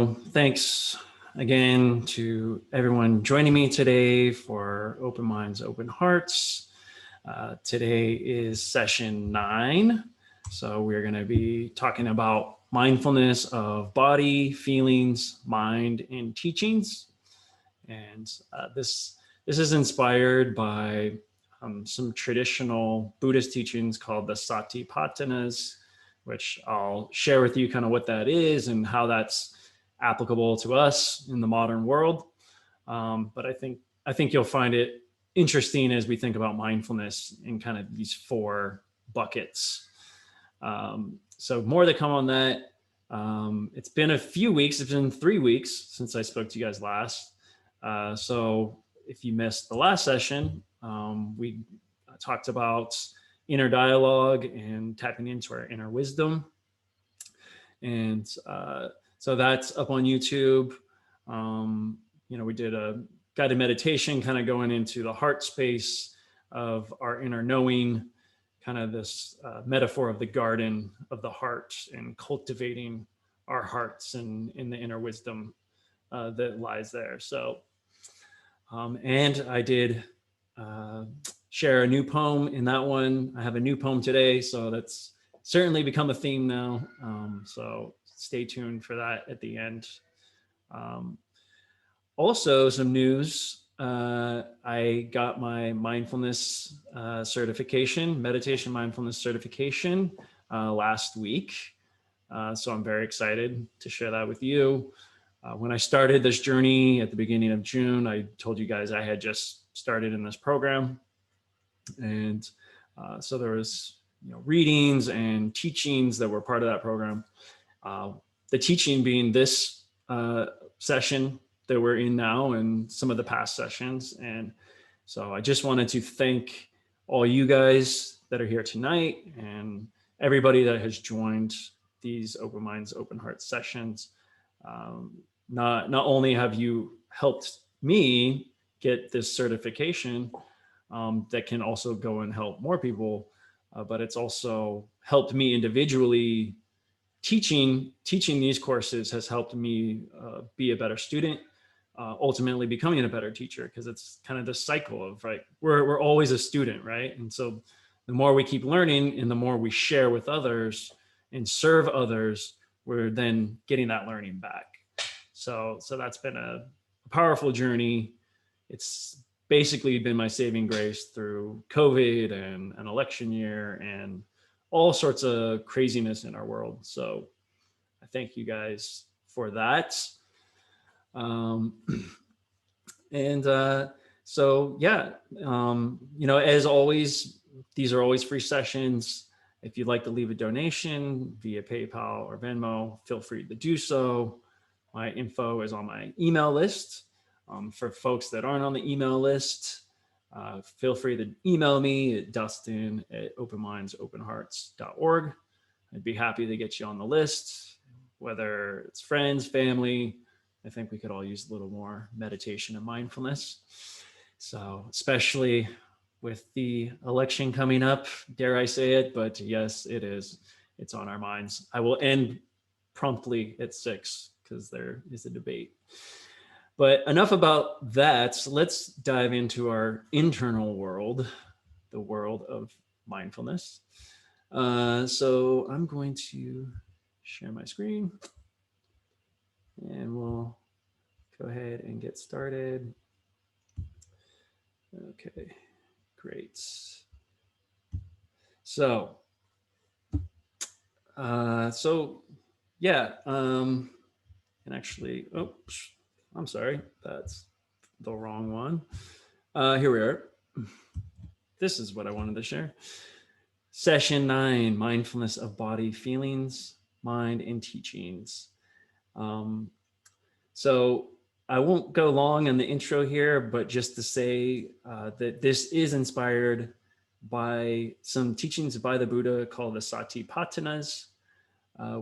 So thanks again to everyone joining me today for Open Minds, Open Hearts. Today is session 9. So we're going to be talking about mindfulness of body, feelings, mind, and teachings. And this is inspired by some traditional Buddhist teachings called the Saw-ti-paw-tah-nahs, which I'll share with you kind of what that is and how that's applicable to us in the modern world. But I think you'll find it interesting as we think about mindfulness in kind of these 4 buckets. So more to come on that. It's been a few weeks. It's been 3 weeks since I spoke to you guys last. So if you missed the last session, we talked about inner dialogue and tapping into our inner wisdom. And so that's up on YouTube. We did a guided meditation kind of going into the heart space of our inner knowing, kind of this metaphor of the garden of the heart and cultivating our hearts and in the inner wisdom that lies there. So, and I did share a new poem in that one. I have a new poem today, so that's certainly become a theme now. So stay tuned for that at the end. Also, some news. I got my mindfulness certification, meditation mindfulness certification last week. So I'm very excited to share that with you. When I started this journey at the beginning of June, I told you guys I had just started in this program. And so there was readings and teachings that were part of that program. The teaching being this session that we're in now and some of the past sessions. And so I just wanted to thank all you guys that are here tonight and everybody that has joined these Open Minds, Open Hearts sessions. Not only have you helped me get this certification that can also go and help more people, but it's also helped me individually. Teaching these courses has helped me be a better student, ultimately becoming a better teacher, because it's kind of this cycle of, right, we're always a student, right? And so the more we keep learning and the more we share with others and serve others, we're then getting that learning back. So that's been a powerful journey. It's basically been my saving grace through COVID and an election year and all sorts of craziness in our world. So I thank you guys for that. So yeah, as always, these are always free sessions. If you'd like to leave a donation via PayPal or Venmo, feel free to do so. My info is on my email list. For folks that aren't on the email list, feel free to email me at dustin@openmindsopenhearts.org. I'd be happy to get you on the list, whether it's friends, family. I think we could all use a little more meditation and mindfulness. So especially with the election coming up, dare I say it, but yes, it is. It's on our minds. I will end promptly at 6 because there is a debate. But enough about that. Let's dive into our internal world, the world of mindfulness. So I'm going to share my screen and we'll go ahead and get started. Okay, great. So yeah, and actually, oops. I'm sorry, that's the wrong one. Here we are. This is what I wanted to share. Session 9, mindfulness of body, feelings, mind, and teachings. So I won't go long in the intro here, but just to say that this is inspired by some teachings by the Buddha called the Satipatthana,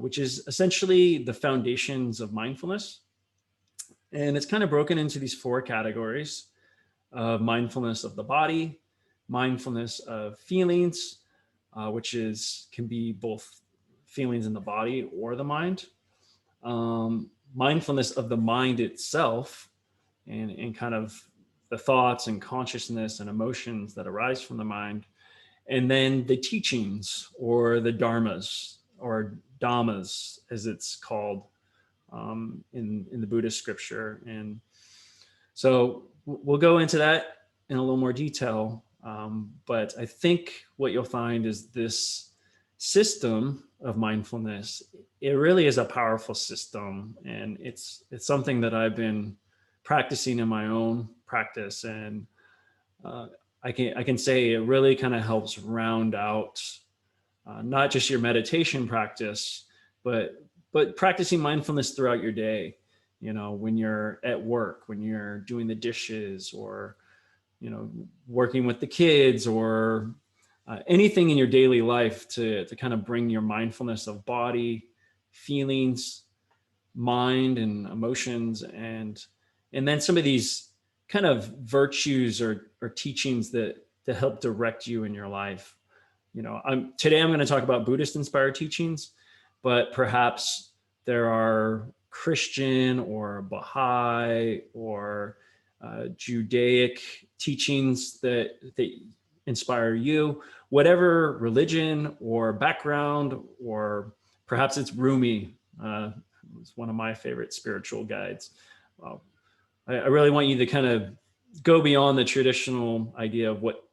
which is essentially the foundations of mindfulness. And it's kind of broken into these 4 categories of mindfulness of the body, mindfulness of feelings, which can be both feelings in the body or the mind, mindfulness of the mind itself, and kind of the thoughts and consciousness and emotions that arise from the mind, and then the teachings, or the dharmas, or dhammas as it's called in the Buddhist scripture. And so we'll go into that in a little more detail. But I think what you'll find is this system of mindfulness, it really is a powerful system. And it's something that I've been practicing in my own practice. And I can say it really kind of helps round out not just your meditation practice, but practicing mindfulness throughout your day. When you're at work, when you're doing the dishes, or working with the kids, or anything in your daily life, to kind of bring your mindfulness of body, feelings, mind, and emotions, and then some of these kind of virtues or teachings that help direct you in your life. Today I'm going to talk about Buddhist inspired teachings, but perhaps there are Christian or Baha'i or Judaic teachings that inspire you, whatever religion or background, or perhaps it's Rumi. It's one of my favorite spiritual guides. I really want you to kind of go beyond the traditional idea of what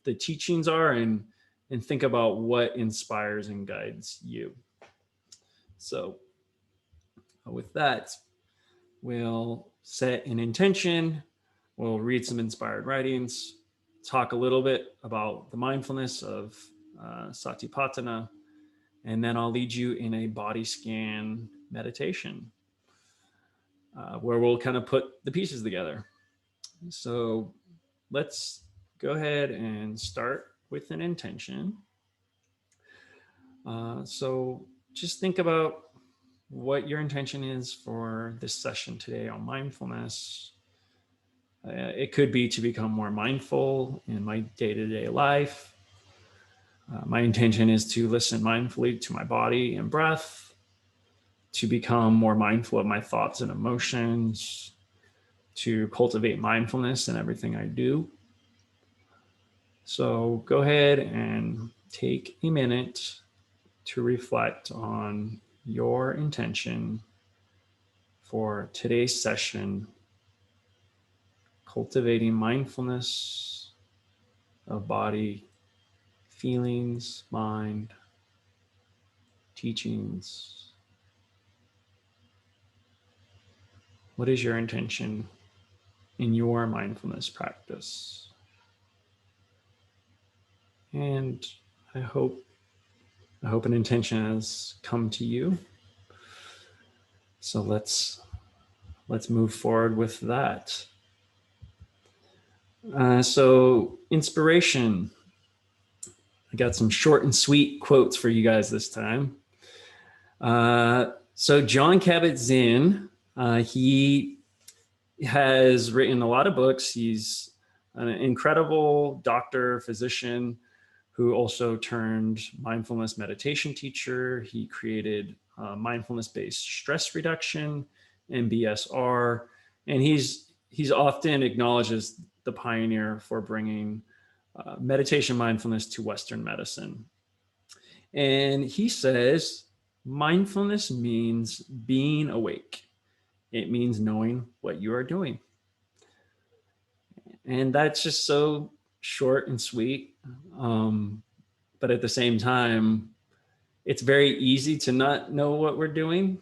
the teachings are, and think about what inspires and guides you. So with that, we'll set an intention, we'll read some inspired writings, talk a little bit about the mindfulness of Satipatthana, and then I'll lead you in a body scan meditation where we'll kind of put the pieces together. So let's go ahead and start with an intention. So just think about what your intention is for this session today on mindfulness. It could be to become more mindful in my day-to-day life. My intention is to listen mindfully to my body and breath, to become more mindful of my thoughts and emotions, to cultivate mindfulness in everything I do. So go ahead and take a minute to reflect on your intention for today's session, cultivating mindfulness of body, feelings, mind, teachings. What is your intention in your mindfulness practice? And I hope an intention has come to you. So let's move forward with that. So inspiration. I got some short and sweet quotes for you guys this time. So Jon Kabat-Zinn, he has written a lot of books. He's an incredible doctor, physician, who also turned mindfulness meditation teacher. He created mindfulness-based stress reduction, MBSR, and he's often acknowledged as the pioneer for bringing meditation mindfulness to Western medicine. And he says, mindfulness means being awake. It means knowing what you are doing. And that's just so short and sweet. But at the same time, it's very easy to not know what we're doing,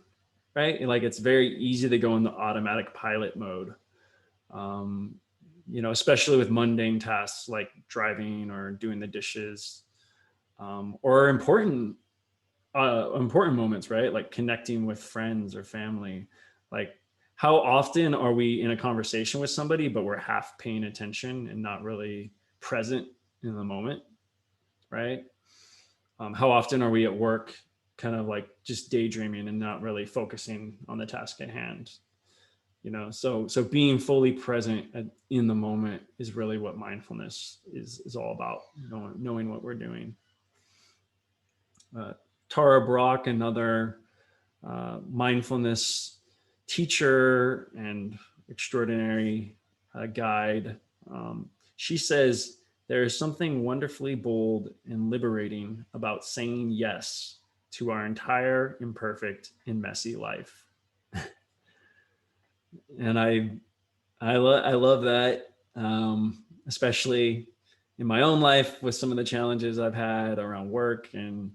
right? Like it's very easy to go into automatic pilot mode. Especially with mundane tasks like driving or doing the dishes, or important moments, right? Like connecting with friends or family. Like how often are we in a conversation with somebody, but we're half paying attention and not really present in the moment, right? How often are we at work kind of like just daydreaming and not really focusing on the task at hand? So being fully present in the moment is really what mindfulness is all about, knowing what we're doing. Tara Brach, another mindfulness teacher and extraordinary guide. She says, there is something wonderfully bold and liberating about saying yes to our entire imperfect and messy life. And I love that, especially in my own life with some of the challenges I've had around work and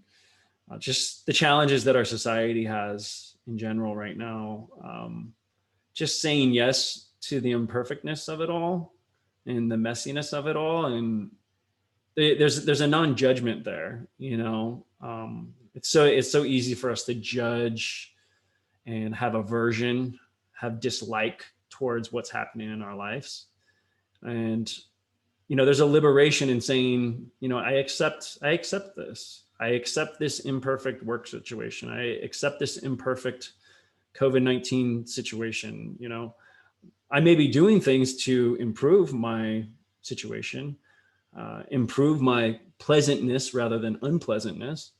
just the challenges that our society has in general right now. Just saying yes to the imperfectness of it all and the messiness of it all, and there's a non-judgment there. It's so easy for us to judge and have aversion, have dislike towards what's happening in our lives. And there's a liberation in saying, I accept this. I accept this imperfect work situation. I accept this imperfect COVID-19 situation. I may be doing things to improve my situation, improve my pleasantness rather than unpleasantness.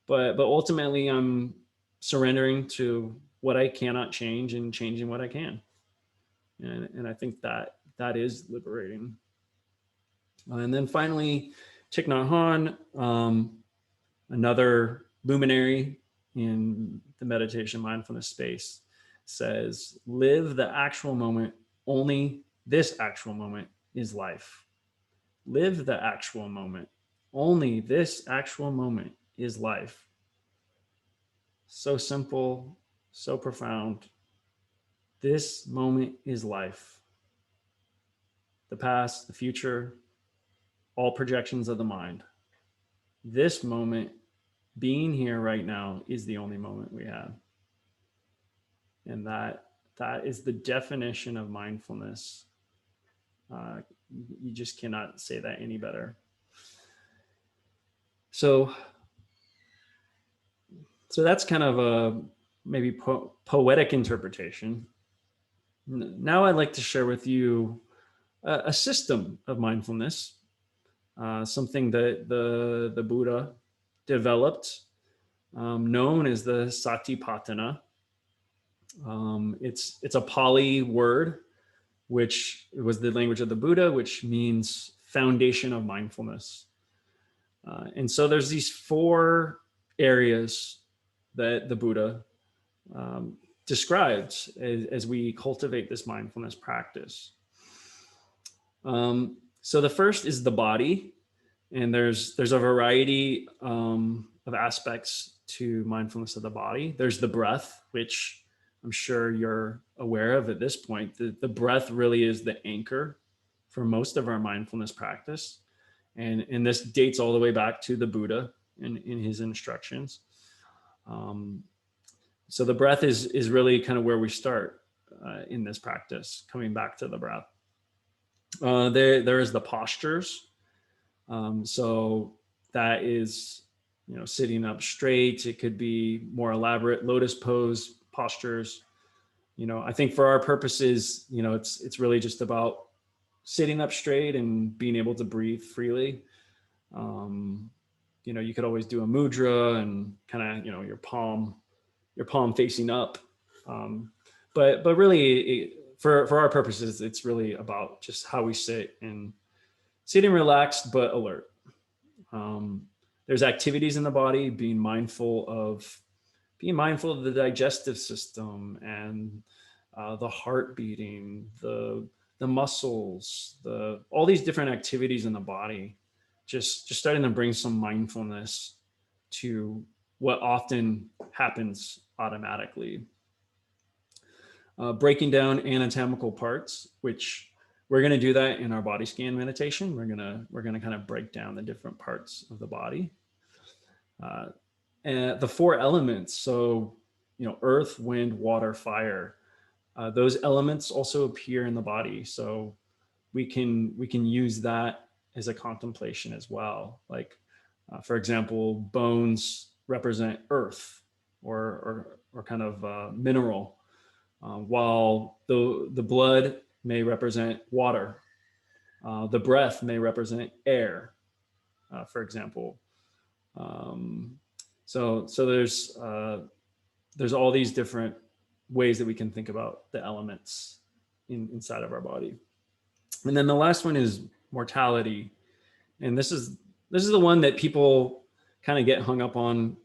But ultimately, I'm surrendering to what I cannot change and changing what I can. And I think that is liberating. And then finally, Thich Nhat Hanh, another luminary in the meditation mindfulness space, says, live the actual moment. Only this actual moment is life. Live the actual moment. Only this actual moment is life. So simple, so profound. This moment is life. The past, the future, all projections of the mind. This moment, being here right now, is the only moment we have. And that is the definition of mindfulness. You just cannot say that any better. So that's kind of a maybe poetic interpretation. Now I'd like to share with you a system of mindfulness, something that the Buddha developed, known as the Satipatthana. It's a Pali word, which was the language of the Buddha, which means foundation of mindfulness. And so there's these 4 areas that the Buddha described as we cultivate this mindfulness practice. So the first is the body, and there's a variety of aspects to mindfulness of the body. There's the breath, which I'm sure you're aware of at this point. The breath really is the anchor for most of our mindfulness practice. And this dates all the way back to the Buddha in his instructions. So the breath is really kind of where we start in this practice, coming back to the breath. There is the postures. So that is, sitting up straight. It could be more elaborate lotus pose postures. I think for our purposes, it's really just about sitting up straight and being able to breathe freely. You could always do a mudra and kind of, your palm facing up. But really, for our purposes, it's really about just how we sit and sitting relaxed but alert. There's activities in the body, being mindful of the digestive system and the heart beating, the muscles, all these different activities in the body, just starting to bring some mindfulness to what often happens automatically. Breaking down anatomical parts, which we're going to do that in our body scan meditation. We're going to kind of break down the different parts of the body. And the 4 elements, so earth, wind, water, fire, those elements also appear in the body. So we can use that as a contemplation as well. Like, for example, bones represent earth or kind of mineral, while the blood may represent water. The breath may represent air, for example. So there's all these different ways that we can think about the elements inside of our body. And then the last one is mortality. And this is the one that people kind of get hung up on.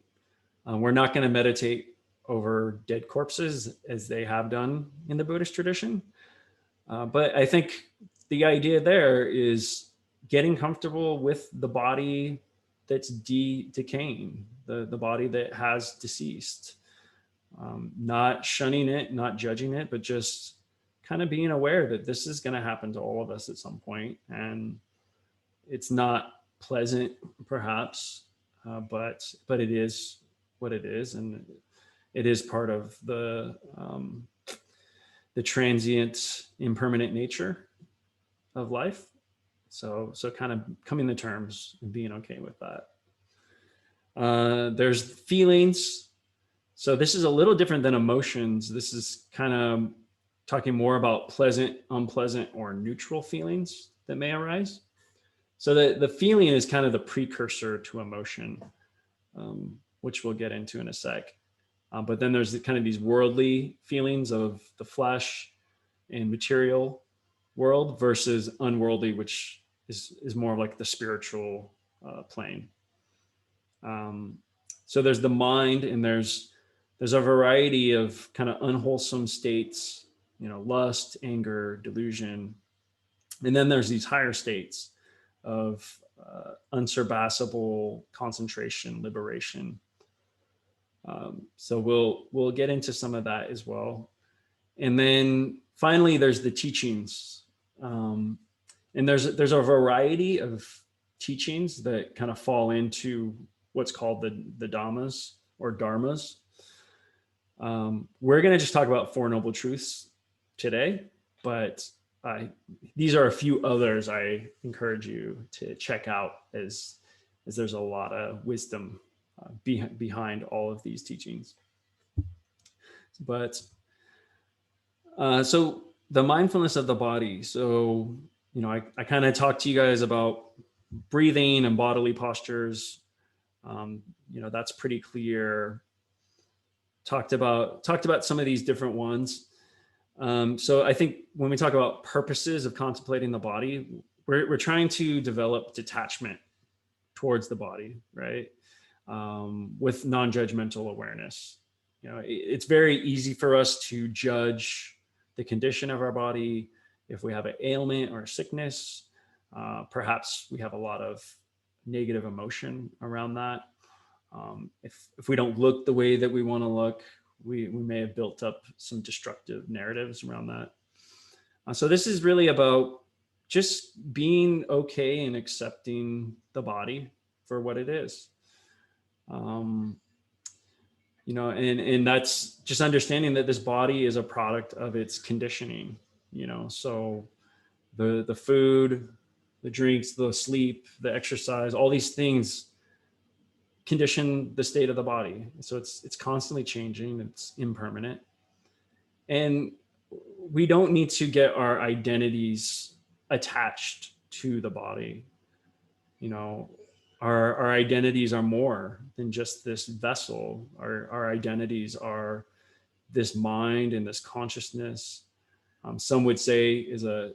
We're not going to meditate over dead corpses as they have done in the Buddhist tradition. But I think the idea there is getting comfortable with the body that's decaying, the body that has deceased, not shunning it, not judging it, but just kind of being aware that this is going to happen to all of us at some point. And it's not pleasant, perhaps, but it is what it is. And it is part of the transient, impermanent nature of life. So kind of coming to terms and being okay with that. There's feelings. So this is a little different than emotions. This is kind of talking more about pleasant, unpleasant, or neutral feelings that may arise. So the feeling is kind of the precursor to emotion, which we'll get into in a sec. But then there's kind of these worldly feelings of the flesh and material world versus unworldly, which is more like the spiritual plane. So there's the mind, and there's a variety of kind of unwholesome states, lust, anger, delusion. And then there's these higher states of unsurpassable concentration, liberation. So we'll get into some of that as well. And then finally, there's the teachings. And there's a variety of teachings that kind of fall into what's called the Dhammas or Dharmas. We're going to just talk about Four Noble Truths today, but these are a few others I encourage you to check out as there's a lot of wisdom behind all of these teachings. But so the mindfulness of the body. So, I kind of talked to you guys about breathing and bodily postures. That's pretty clear. Talked about some of these different ones. So I think when we talk about purposes of contemplating the body, we're trying to develop detachment towards the body, right? With non-judgmental awareness. It's very easy for us to judge the condition of our body. If we have an ailment or a sickness, perhaps we have a lot of negative emotion around that. If we don't look the way that we want to look, we may have built up some destructive narratives around that. So this is really about just being okay and accepting the body for what it is. And that's just understanding that this body is a product of its conditioning, so the food, the drinks, the sleep, the exercise, all these things condition the state of the body. So it's constantly changing, it's impermanent. And we don't need to get our identities attached to the body. Our identities are more than just this vessel. Our identities are this mind and this consciousness. Some would say is a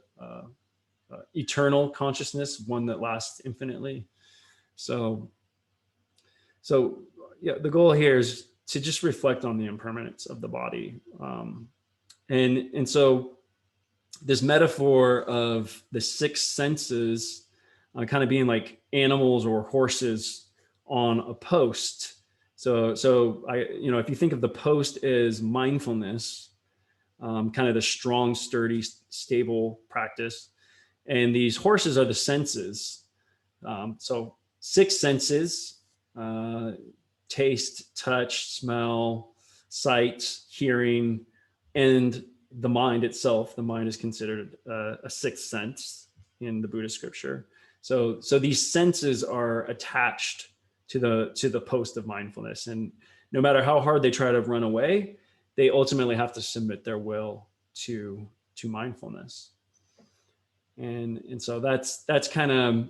eternal consciousness, one that lasts infinitely. So yeah, the goal here is to just reflect on the impermanence of the body. And so this metaphor of the six senses kind of being like animals or horses on a post. So if you think of the post as mindfulness, kind of the strong, sturdy, stable practice, and these horses are the senses. So six senses: taste, touch, smell, sight, hearing, and the mind itself. The mind is considered a sixth sense in the Buddhist scripture. So these senses are attached to the post of mindfulness, and no matter how hard they try to run away, they ultimately have to submit their will to mindfulness. And so that's kind of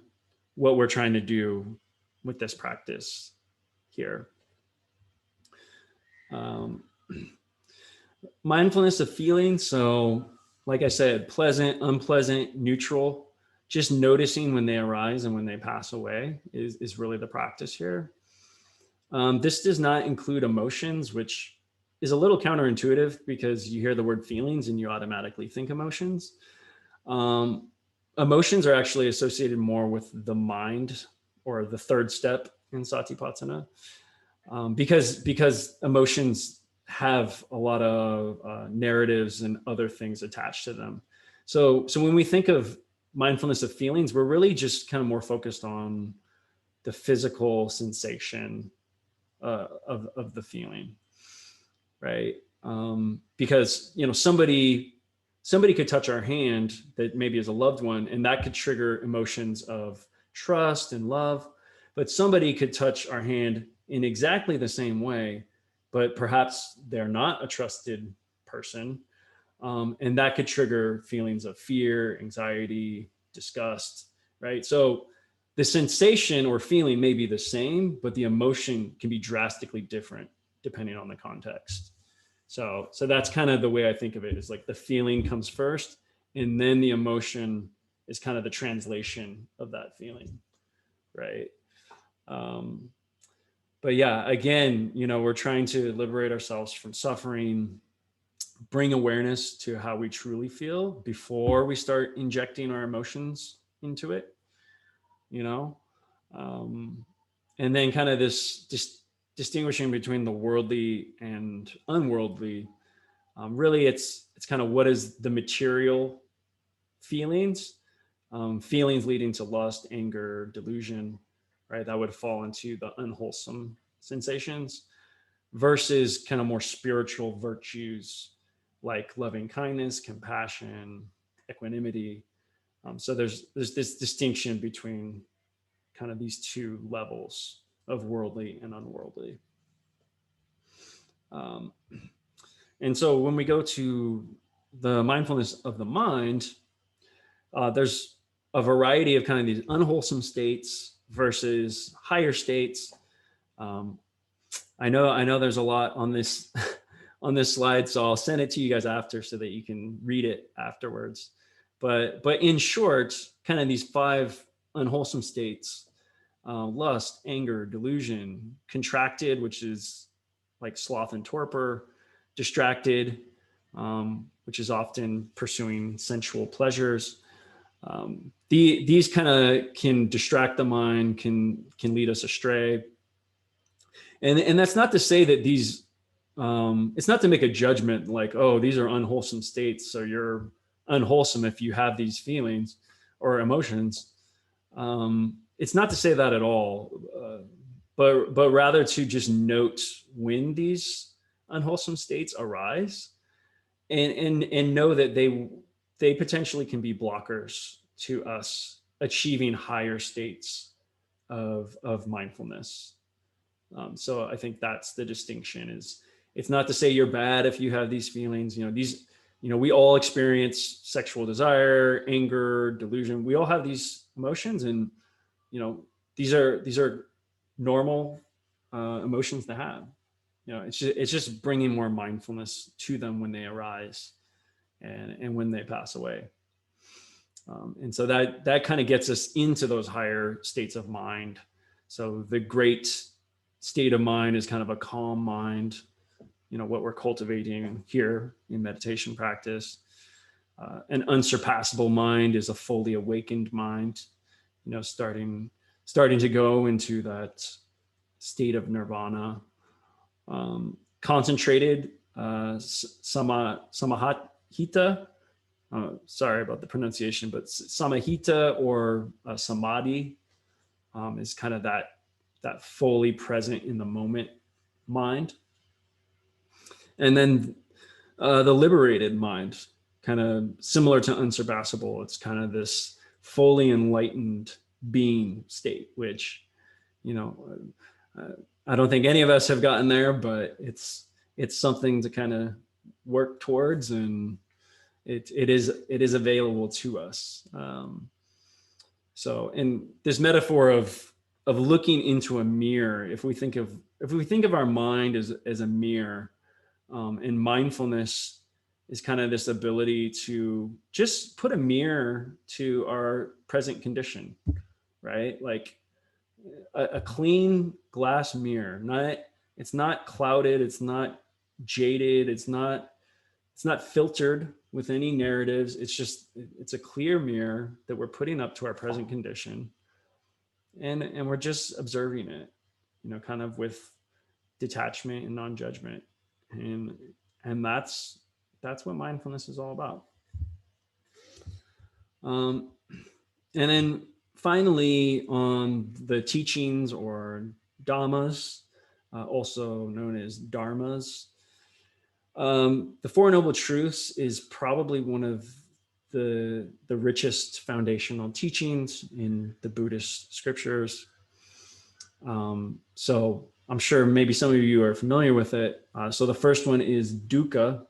what we're trying to do with this practice here. mindfulness of feeling. So like I said, pleasant, unpleasant, neutral, just noticing when they arise and when they pass away is really the practice here. This does not include emotions, which is a little counterintuitive because you hear the word feelings and you automatically think emotions. Um, Emotions are actually associated more with the mind, or the third step in Satipatthana, because emotions have a lot of narratives and other things attached to them. So when we think of mindfulness of feelings, we're really just kind of more focused on the physical sensation of the feeling, right? Because somebody could touch our hand that maybe is a loved one, and that could trigger emotions of trust and love. But somebody could touch our hand in exactly the same way, but perhaps they're not a trusted person, and that could trigger feelings of fear, anxiety, disgust, right? So the sensation or feeling may be the same, but the emotion can be drastically different depending on the context. So that's kind of the way I think of it, is like the feeling comes first, and then the emotion is kind of the translation of that feeling, right? Um, but yeah, again, we're trying to liberate ourselves from suffering, bring awareness to how we truly feel before we start injecting our emotions into it, you know? And then kind of this distinguishing between the worldly and unworldly. Really, it's kind of what is the material feelings, feelings leading to lust, anger, delusion, right? That would fall into the unwholesome sensations, versus kind of more spiritual virtues like loving kindness, compassion, equanimity. So there's this distinction between kind of these two levels of worldly and unworldly. Um, and so when we go to the mindfulness of the mind, there's a variety of kind of these unwholesome states versus higher states. Um, I know there's a lot on this on this slide, so I'll send it to you guys after so that you can read it afterwards. But in short, kind of these 5 unwholesome states: lust, anger, delusion; contracted, which is like sloth and torpor; distracted, which is often pursuing sensual pleasures. These kind of can distract the mind, can lead us astray. And that's not to say that these, it's not to make a judgment like, oh, these are unwholesome states, so you're unwholesome if you have these feelings or emotions. It's not to say that at all, but rather to just note when these unwholesome states arise, and know that they potentially can be blockers to us achieving higher states of mindfulness. So I think that's the distinction. Is it's not to say you're bad if you have these feelings. We all experience sexual desire, anger, delusion. We all have these emotions, and these are normal emotions to have. It's just bringing more mindfulness to them when they arise, and when they pass away. And so that kind of gets us into those higher states of mind. So the great state of mind is kind of a calm mind, what we're cultivating here in meditation practice. An unsurpassable mind is a fully awakened mind, starting to go into that state of nirvana. Concentrated, samahita, sorry about the pronunciation, but samahita or samadhi is kind of that fully present in the moment mind. And then the liberated mind, kind of similar to unsurpassable. It's kind of this fully enlightened being state, which, I don't think any of us have gotten there, but it's something to kind of work towards, and it is available to us. So, and this metaphor of looking into a mirror, if we think of our mind as a mirror, And mindfulness is kind of this ability to just put a mirror to our present condition, right? Like a clean glass mirror, it's not clouded, it's not jaded, it's not filtered with any narratives. It's a clear mirror that we're putting up to our present condition. And we're just observing it, kind of with detachment and non-judgment. And that's what mindfulness is all about. And then finally, on the teachings or dhammas, also known as dharmas, the Four Noble Truths is probably one of the richest foundational teachings in the Buddhist scriptures. So I'm sure maybe some of you are familiar with it. So the first one is dukkha,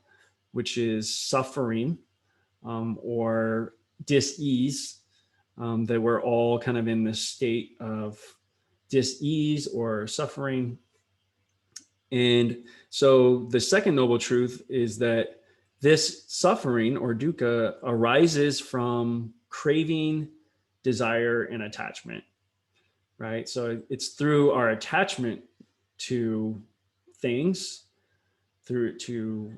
which is suffering, or dis-ease, that we're all kind of in this state of dis-ease or suffering. And so the second noble truth is that this suffering or dukkha arises from craving, desire, and attachment, right? So it's through our attachment to things, to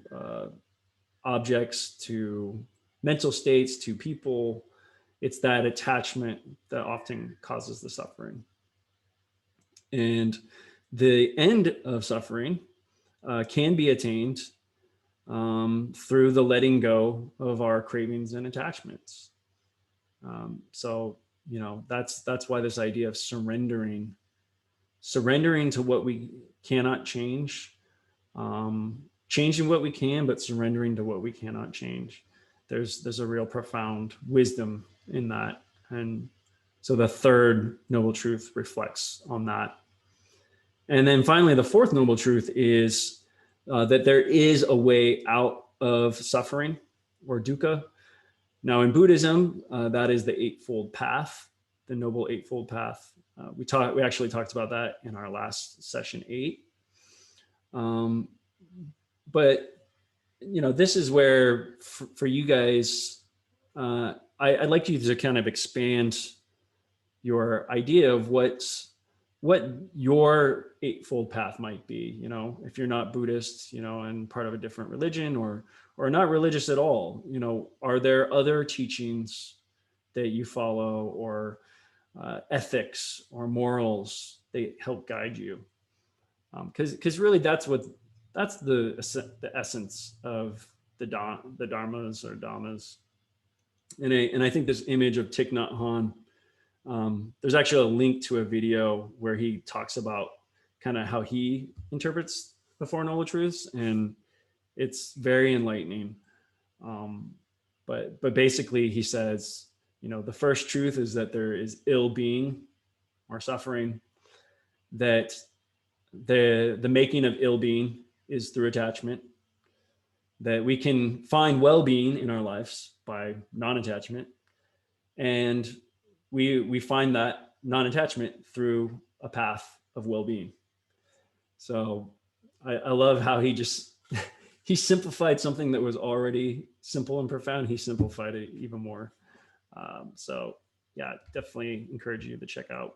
objects, to mental states, to people. It's that attachment that often causes the suffering. And the end of suffering can be attained through the letting go of our cravings and attachments. So, that's why this idea of surrendering to what we cannot change, changing what we can, but surrendering to what we cannot change. There's a real profound wisdom in that. And so the third noble truth reflects on that. And then finally, the fourth noble truth is that there is a way out of suffering or dukkha. Now in Buddhism, that is the Eightfold Path, the Noble Eightfold Path. We actually talked about that in our last session 8. But this is where for you guys, I'd like you to kind of expand your idea of what your eightfold path might be, if you're not Buddhist, and part of a different religion or not religious at all, are there other teachings that you follow or ethics or morals that help guide you? Because really that's the essence of the dharmas or dhammas. And I think this image of Thich Nhat Hanh, there's actually a link to a video where he talks about kind of how he interprets the Four Noble Truths, and it's very enlightening. But basically he says, the first truth is that there is ill being or suffering, that the making of ill being is through attachment, that we can find well-being in our lives by non-attachment, and we find that non-attachment through a path of well-being. So I love how he just he simplified something that was already simple and profound. He simplified it even more. So yeah, definitely encourage you to check out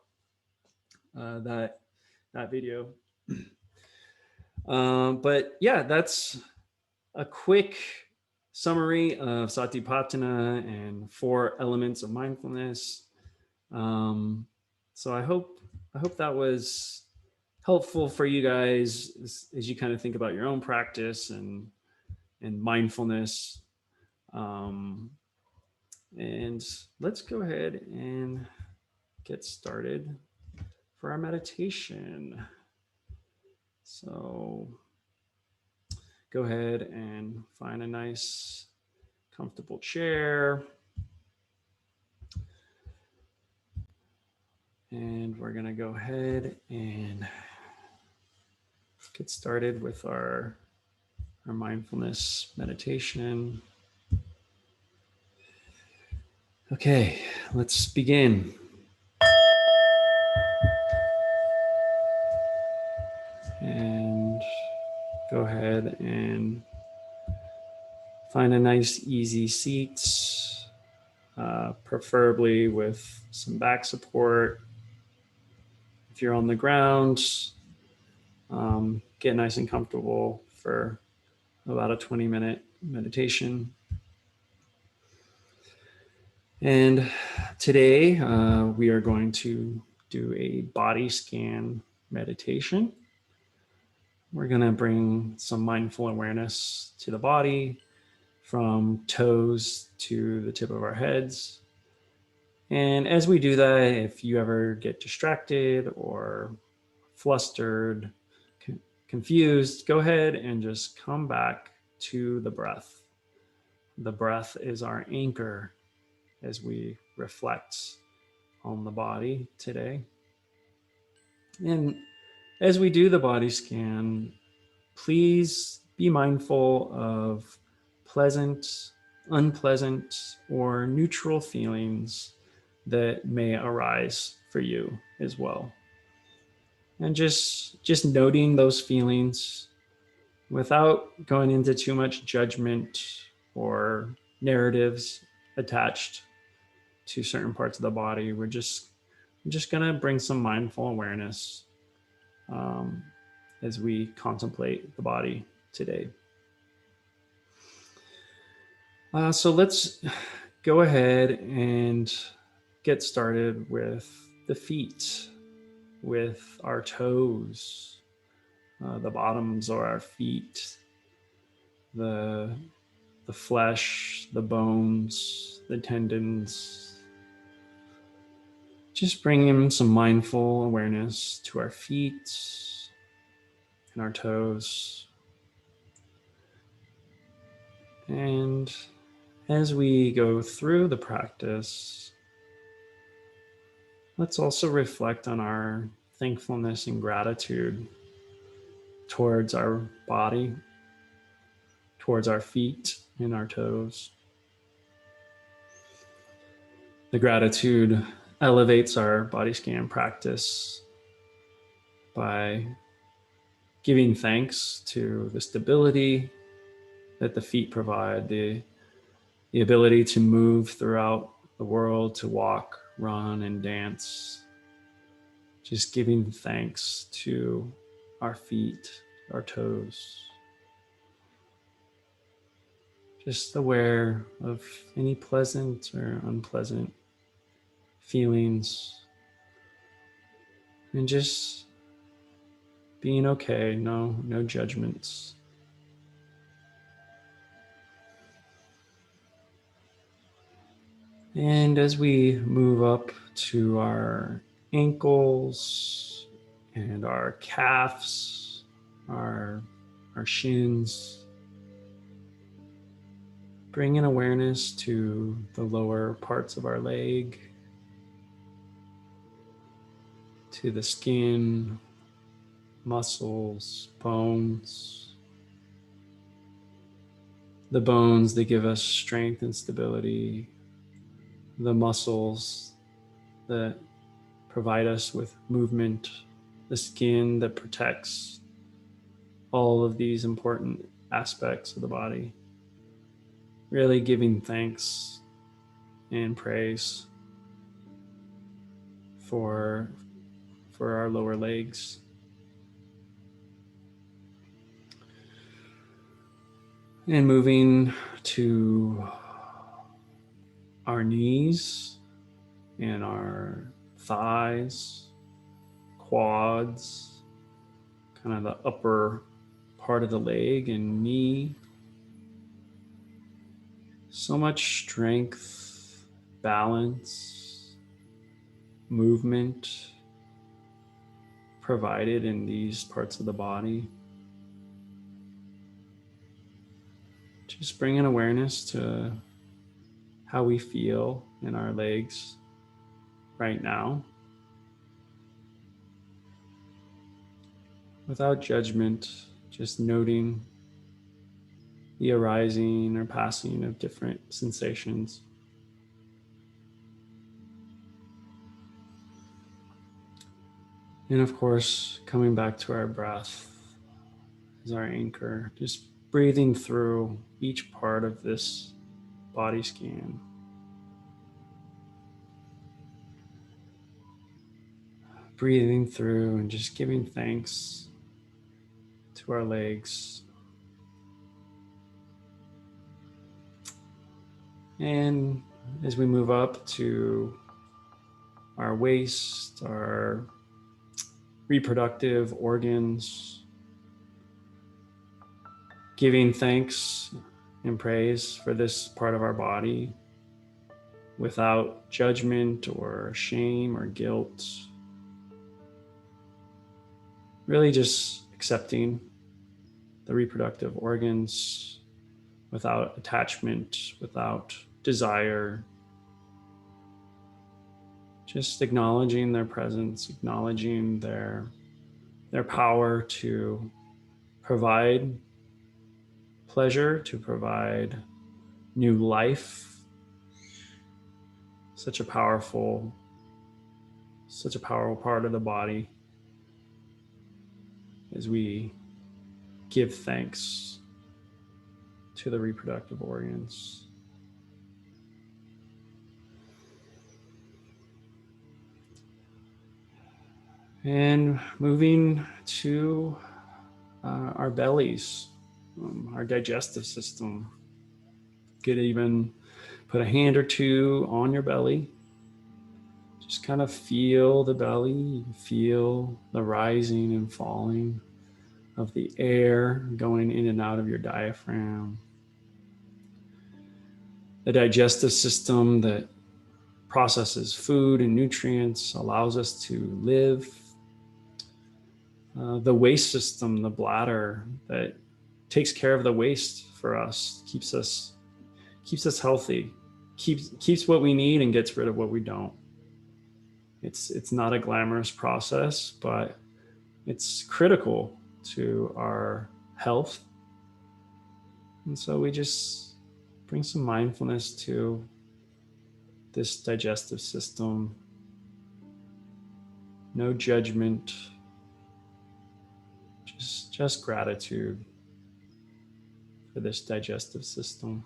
that video. But yeah, that's a quick summary of Satipatthana and 4 elements of mindfulness. So I hope that was helpful for you guys as you kind of think about your own practice and mindfulness. And let's go ahead and get started for our meditation. So go ahead and find a nice, comfortable chair. And we're going to go ahead and get started with our mindfulness meditation. Okay, let's begin. And go ahead and find a nice, easy seat, preferably with some back support. If you're on the ground, get nice and comfortable for about a 20-minute meditation. And today we are going to do a body scan meditation. We're going to bring some mindful awareness to the body from toes to the tip of our heads. And as we do that, if you ever get distracted or flustered, confused, go ahead and just come back to the breath. The breath is our anchor as we reflect on the body today. And as we do the body scan, please be mindful of pleasant, unpleasant, or neutral feelings that may arise for you as well. And just noting those feelings without going into too much judgment or narratives attached to certain parts of the body. We're just going to bring some mindful awareness as we contemplate the body today. So let's go ahead and get started with the feet, with our toes, the bottoms of our feet, the flesh, the bones, the tendons. Just bringing some mindful awareness to our feet and our toes. And as we go through the practice, let's also reflect on our thankfulness and gratitude towards our body, towards our feet and our toes. The gratitude elevates our body scan practice by giving thanks to the stability that the feet provide, the ability to move throughout the world, to walk, run, and dance. Just giving thanks to our feet, our toes. Just aware of any pleasant or unpleasant feelings. And just being okay, no judgments. And as we move up to our ankles and our calves, our shins, bring an awareness to the lower parts of our leg, to the skin, muscles, bones. The bones that give us strength and stability, the muscles that provide us with movement, the skin that protects all of these important aspects of the body. Really giving thanks and praise for our lower legs. And moving to our knees and our thighs, quads, kind of the upper part of the leg and knee. So much strength, balance, movement provided in these parts of the body. Just bring an awareness to how we feel in our legs right now, without judgment, just noting the arising or passing of different sensations. And of course, coming back to our breath is our anchor. Just breathing through each part of this body scan. Breathing through and just giving thanks to our legs. And as we move up to our waist, our reproductive organs, giving thanks and praise for this part of our body without judgment or shame or guilt. Really just accepting the reproductive organs without attachment, without desire. Just acknowledging their presence, acknowledging their power to provide pleasure, to provide new life. Such a powerful part of the body as we give thanks to the reproductive organs. And moving to our bellies, our digestive system. You could even put a hand or two on your belly. Just kind of feel the belly. You can feel the rising and falling of the air going in and out of your diaphragm. The digestive system that processes food and nutrients, allows us to live. The waste system, the bladder that takes care of the waste for us, keeps us healthy, keeps what we need and gets rid of what we don't. It's not a glamorous process, but it's critical to our health. And so we just bring some mindfulness to this digestive system. No judgment, just gratitude for this digestive system.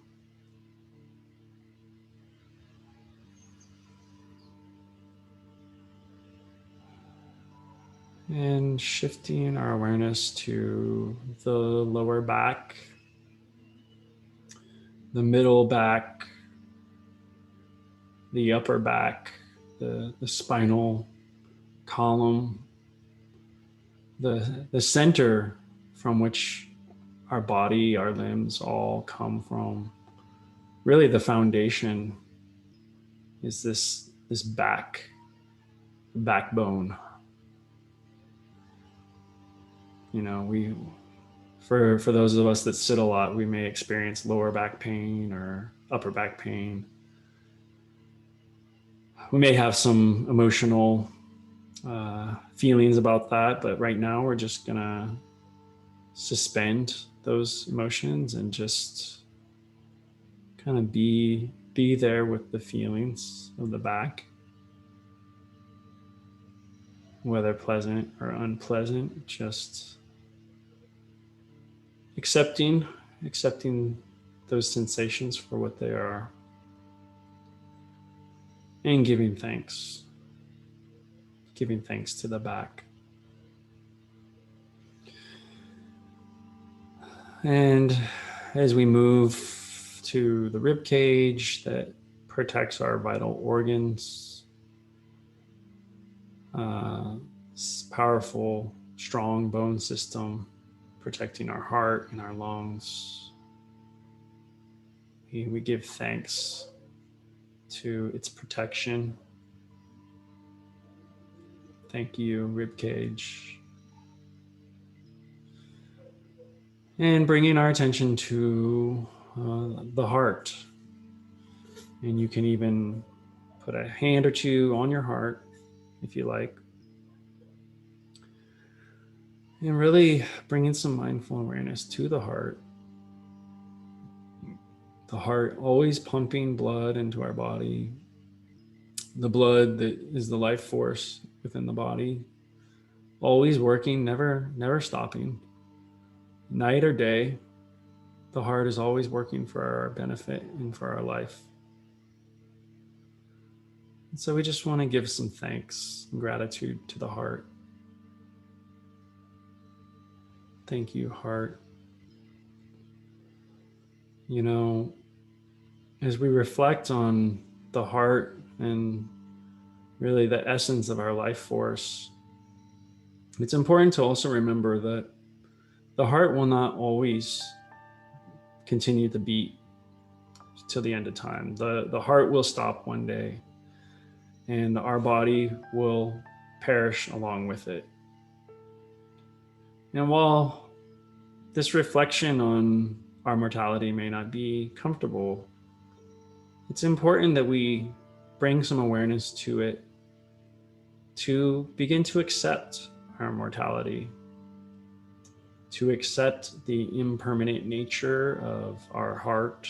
And shifting our awareness to the lower back, the middle back, the upper back, the spinal column, the center from which our body, our limbs all come from. Really the foundation is this backbone. You know, for those of us that sit a lot, we may experience lower back pain or upper back pain. We may have some emotional feelings about that, but right now we're just gonna suspend those emotions and just kind of be there with the feelings of the back, whether pleasant or unpleasant. Just accepting those sensations for what they are, and giving thanks to the back. And as we move to the rib cage that protects our vital organs, powerful, strong bone system protecting our heart and our lungs, we give thanks to its protection. Thank you, rib cage. And bringing our attention to the heart. And you can even put a hand or two on your heart if you like. And really bringing some mindful awareness to the heart. The heart always pumping blood into our body. The blood that is the life force within the body. Always working, never stopping. night or day, the heart is always working for our benefit and for our life. And so we just want to give some thanks and gratitude to the heart. Thank you, heart. You know, as we reflect on the heart and really the essence of our life force, it's important to also remember that the heart will not always continue to beat till the end of time. The heart will stop one day, and our body will perish along with it. And while this reflection on our mortality may not be comfortable, it's important that we bring some awareness to it to begin to accept our mortality, to accept the impermanent nature of our heart,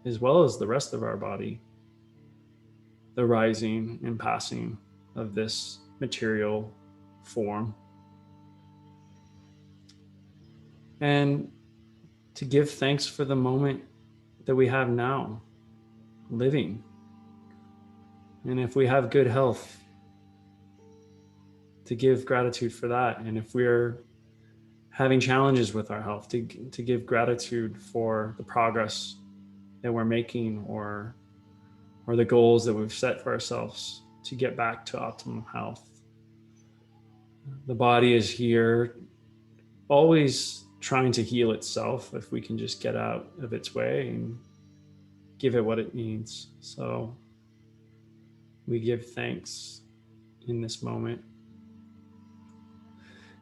as well as the rest of our body, the rising and passing of this material form. And to give thanks for the moment that we have now, living. And if we have good health, to give gratitude for that. And if we're having challenges with our health, to give gratitude for the progress that we're making, or the goals that we've set for ourselves to get back to optimum health. The body is here always trying to heal itself if we can just get out of its way and give it what it needs. So we give thanks in this moment.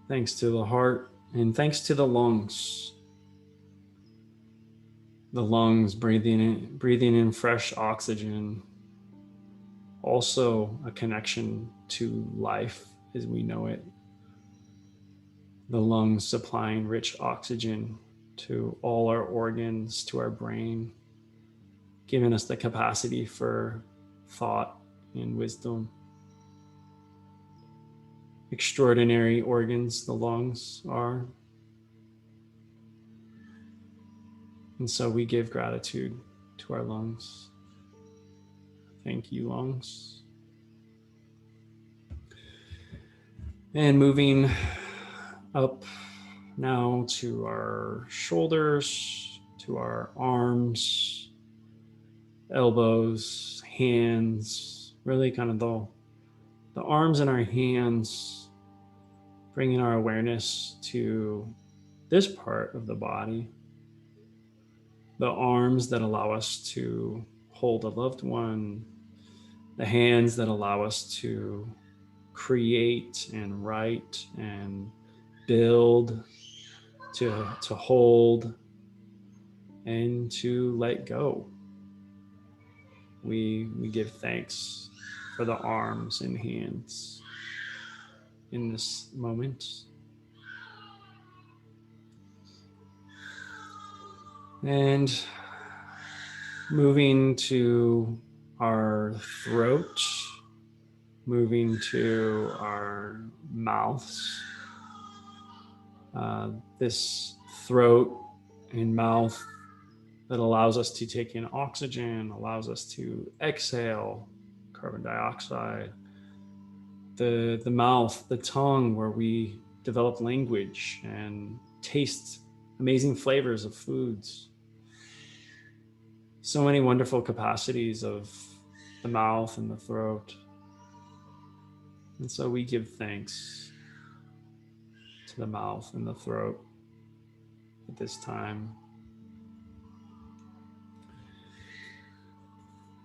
Thanks to the heart and thanks to the lungs. The lungs breathing in fresh oxygen. Also a connection to life as we know it. The lungs supplying rich oxygen to all our organs, to our brain, giving us the capacity for thought and wisdom. Extraordinary organs the lungs are. And so we give gratitude to our lungs. Thank you, lungs. And moving up now to our shoulders, to our arms, elbows, hands, really kind of the arms and our hands, bringing our awareness to this part of the body. The arms that allow us to hold a loved one, the hands that allow us to create and write and build, to hold and to let go. We give thanks for the arms and hands in this moment. And moving to our throat, moving to our mouths. This throat and mouth that allows us to take in oxygen, allows us to exhale carbon dioxide. The mouth, the tongue, where we develop language and taste amazing flavors of foods. So many wonderful capacities of the mouth and the throat. And so we give thanks to the mouth and the throat at this time.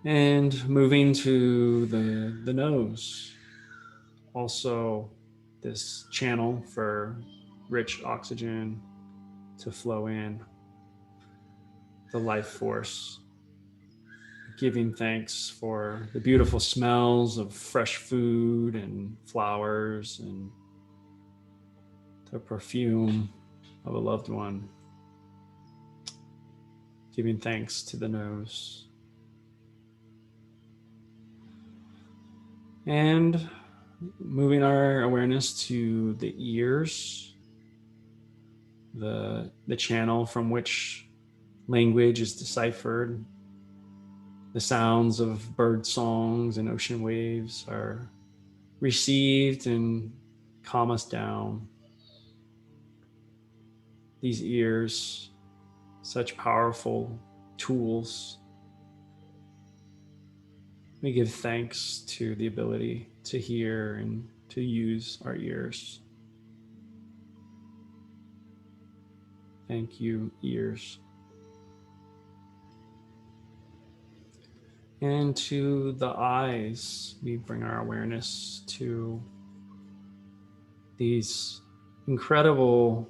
And moving to the nose. Also this channel for rich oxygen to flow in, the life force. Giving thanks for the beautiful smells of fresh food and flowers and the perfume of a loved one. Giving thanks to the nose. And moving our awareness to the ears. the channel from which language is deciphered. The sounds of bird songs and ocean waves are received and calm us down. These ears, such powerful tools. We give thanks to the ability to hear and to use our ears. Thank you, ears. And to the eyes, we bring our awareness to these incredible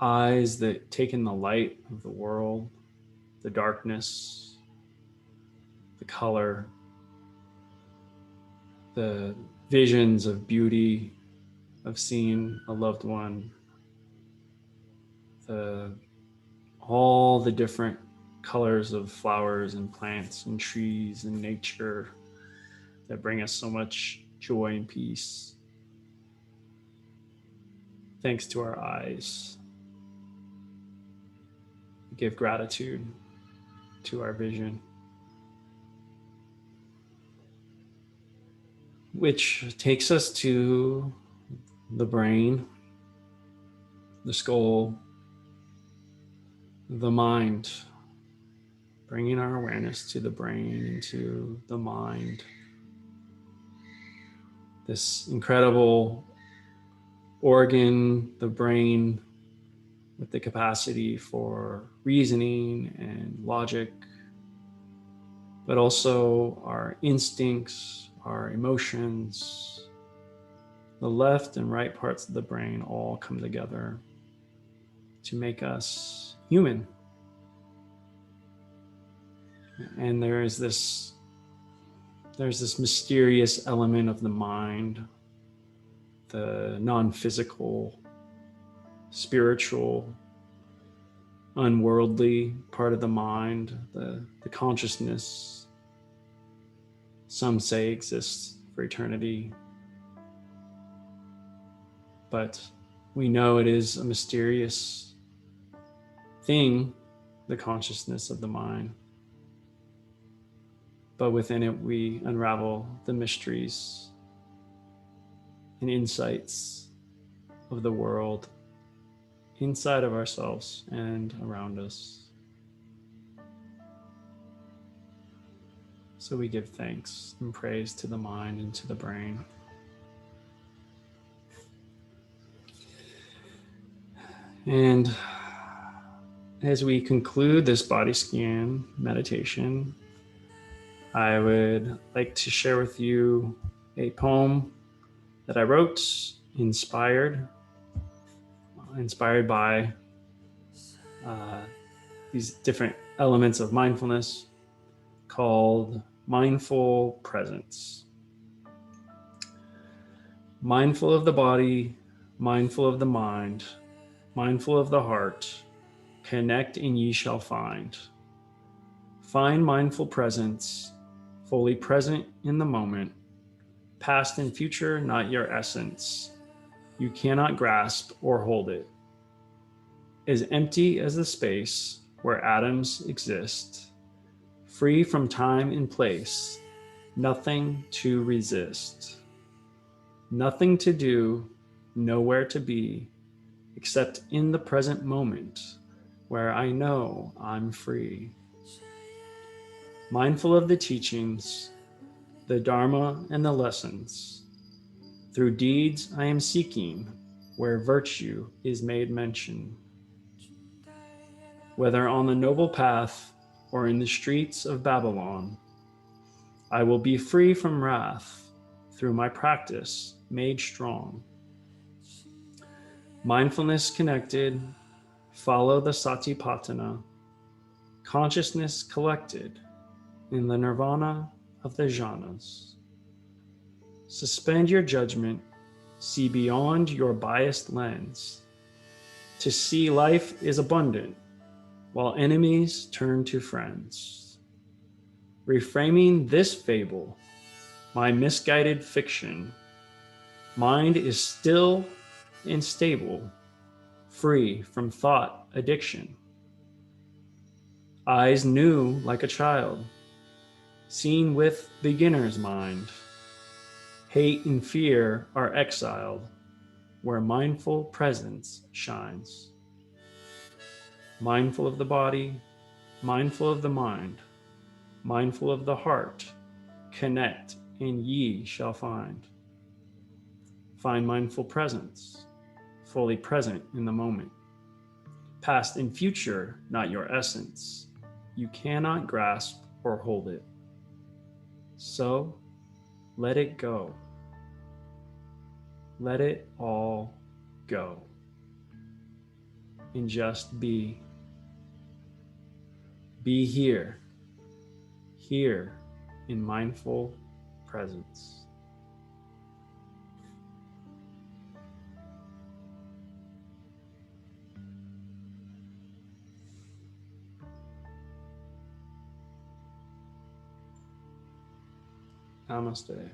eyes that take in the light of the world, the darkness, the color, the visions of beauty, of seeing a loved one, all the different colors of flowers and plants and trees and nature that bring us so much joy and peace. Thanks to our eyes. We give gratitude to our vision, which takes us to the brain, the skull, the mind, bringing our awareness to the brain and to the mind. This incredible organ, the brain, with the capacity for reasoning and logic, but also our instincts, our emotions. The left and right parts of the brain all come together to make us human. And there's this mysterious element of the mind, the non-physical, spiritual, unworldly part of the mind, the consciousness, some say exists for eternity. But we know it is a mysterious thing, the consciousness of the mind. But within it, we unravel the mysteries and insights of the world inside of ourselves and around us. So we give thanks and praise to the mind and to the brain. And as we conclude this body scan meditation, I would like to share with you a poem that I wrote, inspired by these different elements of mindfulness, called Mindful Presence. Mindful of the body, mindful of the mind, mindful of the heart, connect and ye shall find. Find mindful presence, fully present in the moment, past and future, not your essence. You cannot grasp or hold it. As empty as the space where atoms exist, free from time and place, nothing to resist. Nothing to do, nowhere to be, except in the present moment, where I know I'm free. Mindful of the teachings, the Dharma and the lessons. Through deeds I am seeking, where virtue is made mention. Whether on the noble path or in the streets of Babylon, I will be free from wrath through my practice made strong. Mindfulness connected, follow the Satipatthana, consciousness collected in the nirvana of the jhanas. Suspend your judgment, see beyond your biased lens. To see life is abundant, while enemies turn to friends. Reframing this fable, my misguided fiction, mind is still and stable, free from thought addiction. Eyes new like a child, seen with beginner's mind. Hate and fear are exiled where mindful presence shines. Mindful of the body, mindful of the mind, mindful of the heart, connect and ye shall find. Find mindful presence, fully present in the moment. Past and future, not your essence. You cannot grasp or hold it. So let it go. Let it all go. And just be. Be here, here in mindful presence. Namaste.